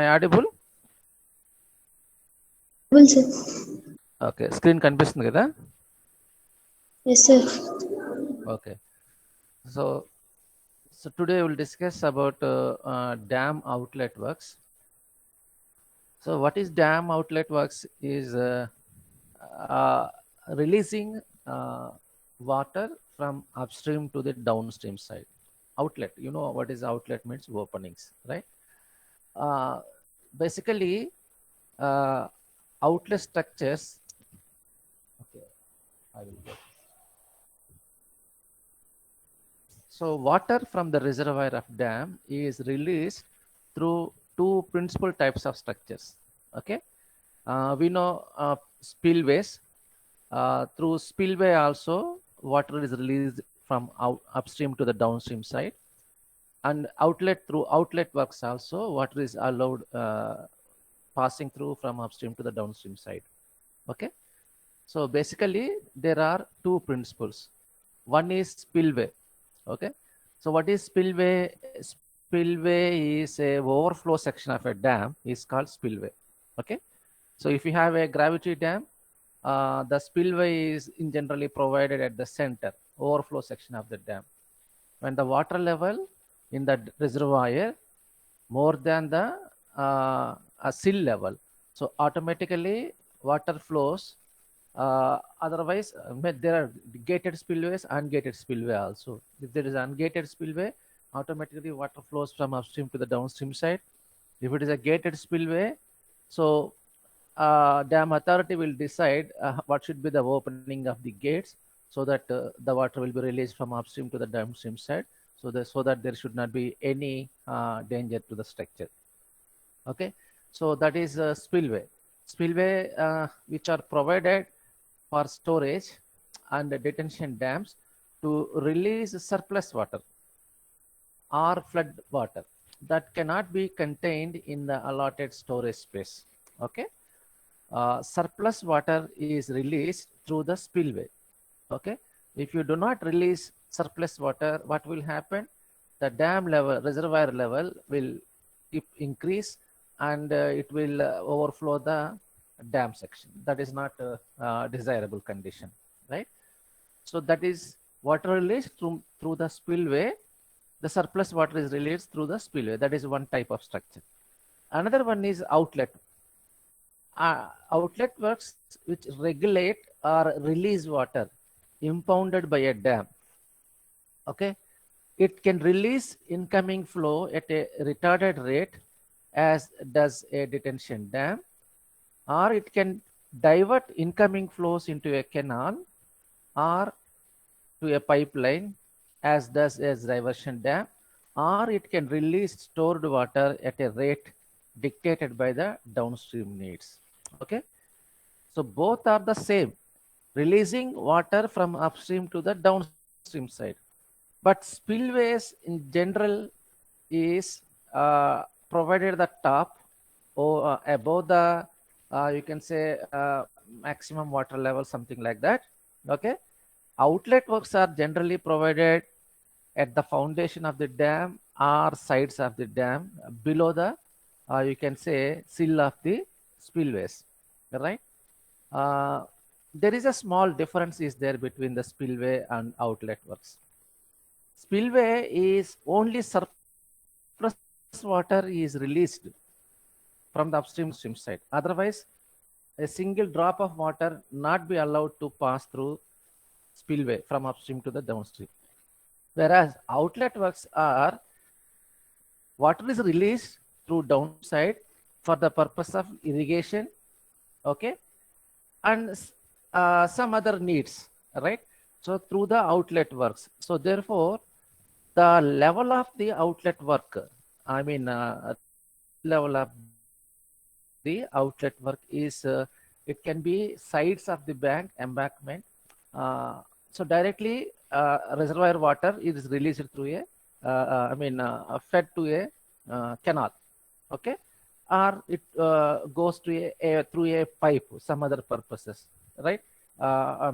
I audible? Sir. Okay, screen కనిపిస్తుంది కదా? Yes, sir. Okay. So today we'll discuss about dam outlet works. So what is dam outlet works is uh, releasing water from upstream to the downstream side. Outlet, you know what is outlet means? Openings, right? Basically, outlet structures. Okay, I will go. So water from the reservoir of dam is released through two principal types of structures. Okay, we know spillways. Through spillway also, water is released from upstream to the downstream side, and outlet through outlet works also, water is allowed passing through from upstream to the downstream side. Okay, so basically there are two principles. One is spillway. Okay, so what is spillway? Spillway is a overflow section of a dam is called spillway. Okay, so if you have a gravity dam, the spillway is in generally provided at the center overflow section of the dam. When the water level in the reservoir more than the sill level, so automatically water flows. Otherwise, there are gated spillways, ungated spillway also. If there is ungated spillway, automatically water flows from upstream to the downstream side. If it is a gated spillway, so dam authority will decide what should be the opening of the gates, so that the water will be released from upstream to the downstream side, so that there should not be any danger to the structure. Okay, so that is spillway. Spillway which are provided for storage and detention dams to release surplus water or flood water that cannot be contained in the allotted storage space. Okay, surplus water is released through the spillway. Okay, if you do not release surplus water, what will happen? The dam level, reservoir level will keep increase, and it will overflow the dam section. That is not a desirable condition, right? So that is water released through the spillway. The surplus water is released through the spillway. That is one type of structure. Another one is outlet. Outlet works which regulate or release water impounded by a dam. Okay, it can release incoming flow at a retarded rate, as does a detention dam, or it can divert incoming flows into a canal or to a pipeline, as does a diversion dam, or it can release stored water at a rate dictated by the downstream needs. Okay, so both are the same, releasing water from upstream to the downstream side. But spillways in general is provided at the top or above the, you can say, maximum water level, something like that. Okay, outlet works are generally provided at the foundation of the dam or sides of the dam below the, you can say, sill of the spillways, right? uh, there is a small difference is there between the spillway and outlet works. Spillway is only surplus water is released from the upstream side. Otherwise, a single drop of water not be allowed to pass through spillway from upstream to the downstream. Whereas outlet works are water is released through downside for the purpose of irrigation, okay, and some other needs, right? So through the outlet works. So therefore, the level of the outlet work, I mean, level of the outlet work is, it can be sides of the bank, embankment. So directly reservoir water is released through a, fed to a canal, okay, or it goes to through a pipe, some other purposes, right?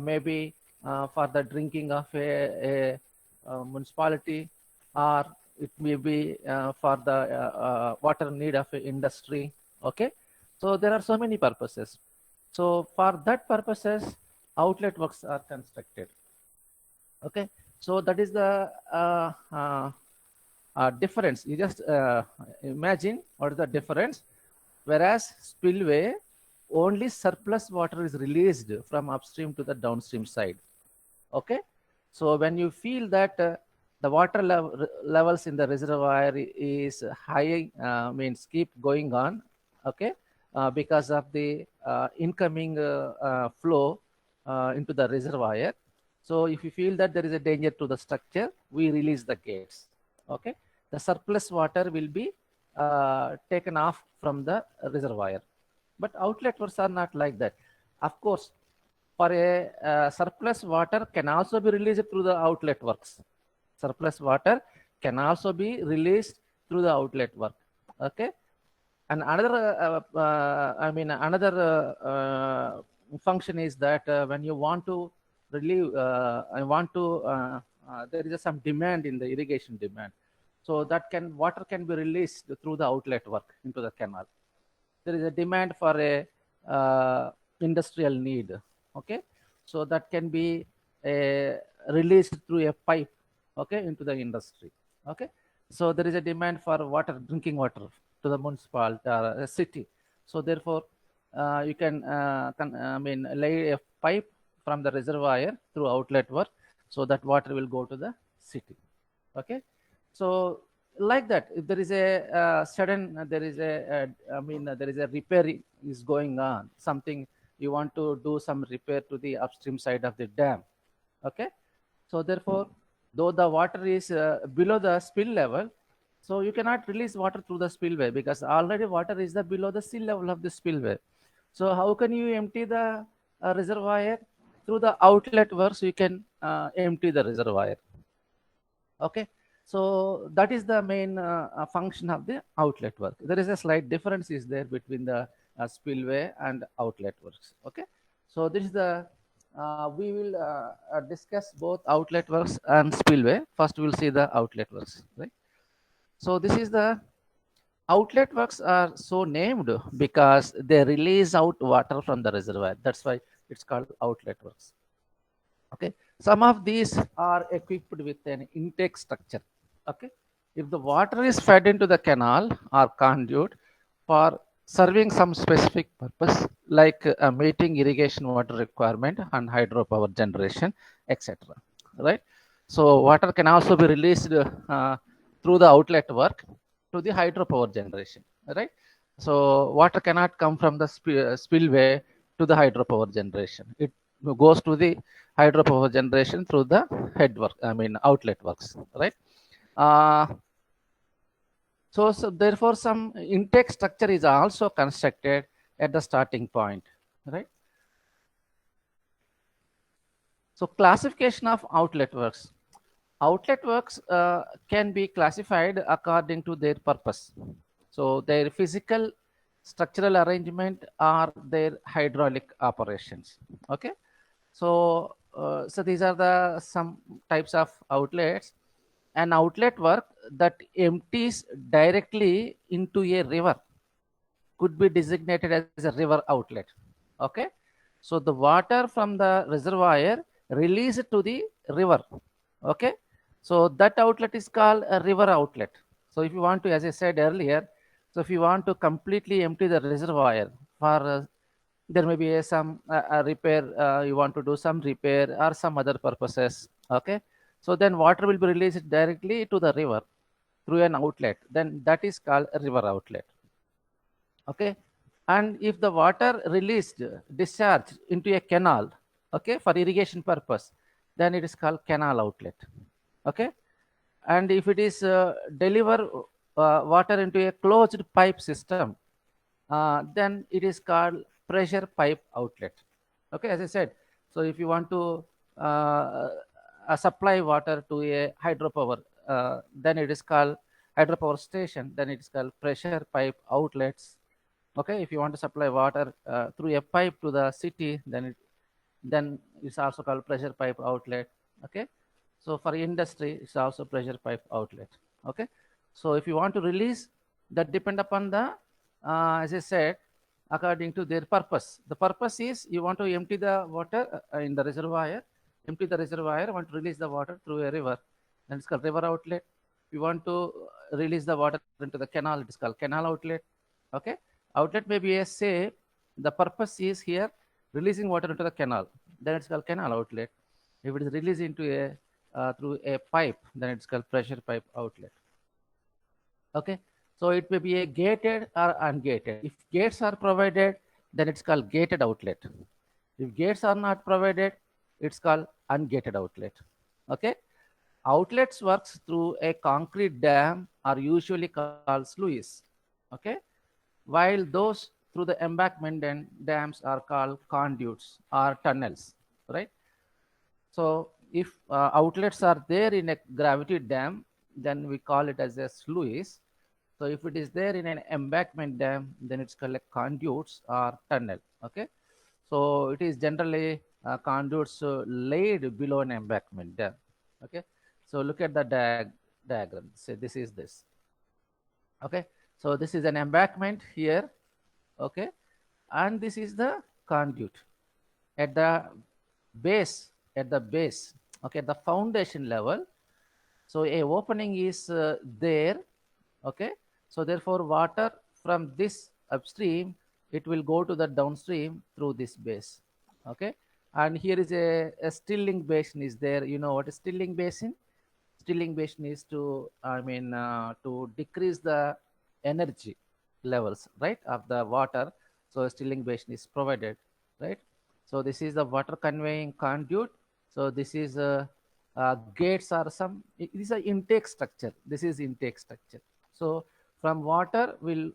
Maybe for the drinking of a municipality, or it may be for the water need of industry. Okay, so there are so many purposes. So for that purposes, outlet works are constructed. Okay, so that is the difference. You just imagine what is the difference. Whereas spillway, only surplus water is released from upstream to the downstream side. Okay, so when you feel that the water levels in the reservoir is high, means keep going on. Okay, because of the incoming flow into the reservoir. So if you feel that there is a danger to the structure, we release the gates. Okay, the surplus water will be taken off from the reservoir. But outlet works are not like that. Of course, for a surplus water can also be released through the outlet works. Surplus water can also be released through the outlet work. Okay, and another function is that when you want to relieve, there is some demand in the irrigation demand, so that water can be released through the outlet work into the canal. There is a demand for a industrial need. Okay, so that can be released through a pipe, okay, into the industry. Okay, so there is a demand for water, drinking water, to the municipality or a city. So therefore you can lay a pipe from the reservoir through outlet work, so that water will go to the city. Okay, so like that, if there is a sudden, there is a there is a repair is going on, something you want to do some repair to the upstream side of the dam. Okay, so therefore, though the water is below the spill level, so you cannot release water through the spillway, because already water is the below the sea level of the spillway. So how can you empty the reservoir? Through the outlet works you can empty the reservoir. Okay, so that is the main function of the outlet work. There is a slight difference is there between the spillway and outlet works. Okay, so this is the we will discuss both outlet works and spillway. First we will see the outlet works, right? So this is the outlet works are so named because they release out water from the reservoir. That's why it's called outlet works. Okay, some of these are equipped with an intake structure. Okay, if the water is fed into the canal or conduit for serving some specific purpose, like meeting irrigation water requirement and hydropower generation, etc. Right, so water can also be released through the outlet work to the hydropower generation. Right, so water cannot come from the spillway to the hydropower generation. It goes to the hydropower generation through the outlet works, right? uh, so therefore some intake structure is also constructed at the starting point, right? So classification of outlet works. Outlet works can be classified according to their purpose. So their physical structural arrangement or their hydraulic operations. Okay, so these are the some types of outlets. An outlet work that empties directly into a river could be designated as a river outlet. Okay, so the water from the reservoir released to the river. Okay, so that outlet is called a river outlet. So if you want to, as I said earlier, so if you want to completely empty the reservoir for there may be some repair, you want to do some repair or some other purposes. Okay, so then water will be released directly to the river through an outlet, then that is called a river outlet. Okay, and if the water released, discharged into a canal, okay, for irrigation purpose, then it is called canal outlet. Okay, and if it is deliver water into a closed pipe system, then it is called pressure pipe outlet. Okay, as I said, so if you want to supply water to a hydropower, then it is called hydropower station, then it is called pressure pipe outlets. Okay, if you want to supply water through a pipe to the city, then it's also called pressure pipe outlet. Okay, so for industry it's also pressure pipe outlet. Okay, so if you want to release, that depend upon the as I said, according to their purpose. The purpose is you want to empty the water in the reservoir, empty the reservoir, want to release the water through a river, then it's called river outlet. You want to release the water into the canal, it is called canal outlet. Okay, outlet may be a say the purpose is here releasing water into the canal, then it's called canal outlet. If it is released into a through a pipe, then it's called pressure pipe outlet. Okay, so it may be a gated or ungated. If gates are provided, then it's called gated outlet. If gates are not provided, it's called ungated outlet. Okay, outlets works through a concrete dam are usually called sluice. Okay, while those through the embankment and dams are called conduits or tunnels, right? So if outlets are there in a gravity dam, then we call it as a sluice. So if it is there in an embankment dam, then it's called a conduits or tunnel. Okay, so it is generally conduits laid below an embankment dam. Okay, so look at the diagram. Say this is this. Okay, so this is an embankment here. Okay, and this is the conduit at the base. At the base, okay, the foundation level. So a opening is there. Okay, so therefore water from this upstream, it will go to the downstream through this base. Okay, and here is a stilling basin is there. You know what is stilling basin? Stilling basin is to, I mean, to decrease the energy levels, right, of the water. So stilling basin is provided, right? So this is the water conveying conduit. So this is gates or some, this is a intake structure. This is intake structure. So from water will